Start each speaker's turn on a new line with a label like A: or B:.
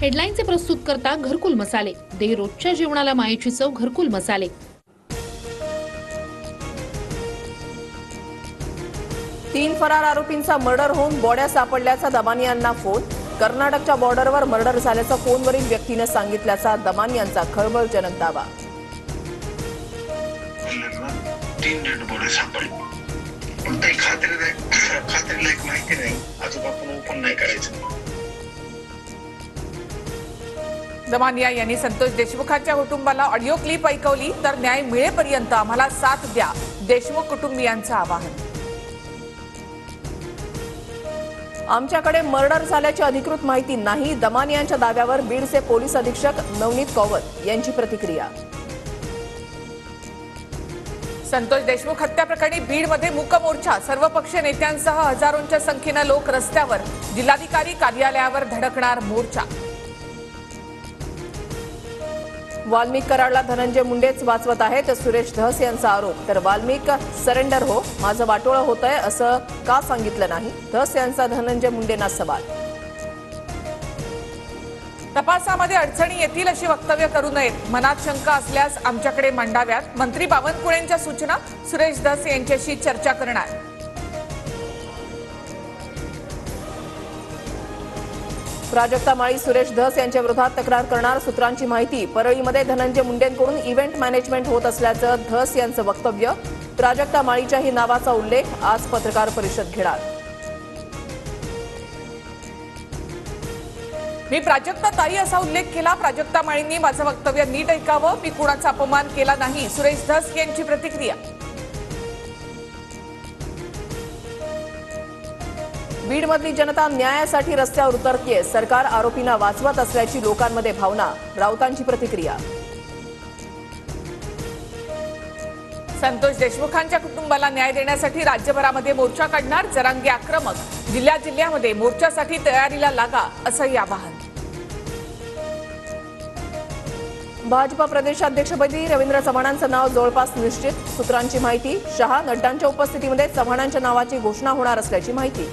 A: हेडलाईनचे प्रस्तुत करता घरकुल मसाले, दे रोजच्या जेवणाला मायेची चव घरकुल मसाले।
B: 3 फरार आरोपींचा मर्डर होऊन बॉड्या सापडल्याचा दमानियांना फोन। कर्नाटकच्या बॉर्डरवर मर्डर झाल्याचा फोनवरील व्यक्तीने सांगितल्याचा दमानियांचा खळबळजनक दावा।
C: 3 डेड बॉडी सापडली, पण काही खात्रीलायक माहिती नाही। अजून आपण ओपन नाही करायचं।
D: दमानिया यांनी संतोष देशमुखांच्या कुटुंबाला ऑडिओ क्लिप ऐकवली, तर न्याय मिळेपर्यंत आम्हाला साथ द्या, देशमुख कुटुंबियांचं आवाहन।
B: आमच्याकडे मर्डर झाल्याची अधिकृत माहिती नाही, दमानियांच्या दाव्यावर बीडचे पोलीस अधीक्षक नवनीत कौवत यांची प्रतिक्रिया।
D: संतोष देशमुख हत्या प्रकरणी बीडमध्ये मूक मोर्चा, सर्वपक्षीय नेत्यांसह हजारोंच्या संख्येने लोक रस्त्यावर, जिल्हाधिकारी कार्यालयावर धडकणार मोर्चा।
B: वाल्मिक कराडला धनंजय मुंडेच वाचवत आहेत, सुरेश धस यांचा आरोप। तर वाल्मिक सरेंडर हो, माझं वाटोळं होतंय असं का सांगितलं नाही, धस यांचा धनंजय मुंडेंना सवाल।
D: तपासामध्ये अडचणी येतील अशी वक्तव्य करू नयेत, मनात शंका असल्यास आमच्याकडे मांडाव्यात, मंत्री बावनकुळेंच्या सूचना, सुरेश धस यांच्याशी चर्चा करणार।
B: प्राजक्ता माळी सुरेश धस यांच्या विरोधात तक्रार करणार, सूत्रांची माहिती। परळीमध्ये धनंजय मुंडेंकडून इव्हेंट मॅनेजमेंट होत असल्याचं धस यांचं वक्तव्य। प्राजक्ता माळीच्याही नावाचा उल्लेख, आज पत्रकार परिषद घेणार।
D: मी प्राजक्ता ताई असा उल्लेख केला, प्राजक्ता माळींनी माझं वक्तव्य नीट ऐकावं, मी कुणाचा अपमान केला नाही, सुरेश धस यांची प्रतिक्रिया।
B: बीडमधली जनता न्यायासाठी रस्त्यावर उतरतेय, सरकार आरोपींना वाचवत असल्याची लोकांमध्ये भावना, राऊतांची प्रतिक्रिया।
D: संतोष देशमुखांच्या कुटुंबाला न्याय देण्यासाठी राज्यभरामध्ये मोर्चा काढणार, जरांगे आक्रमक, जिल्ह्यामध्ये मोर्चासाठी तयारीला लागा असंही आवाहन।
B: भाजपा प्रदेशाध्यक्षपदी रवींद्र चव्हाणांचं नाव जवळपास निश्चित, सूत्रांची माहिती। शहा नड्डांच्या उपस्थितीमध्ये चव्हाणांच्या नावाची घोषणा होणार असल्याची माहिती।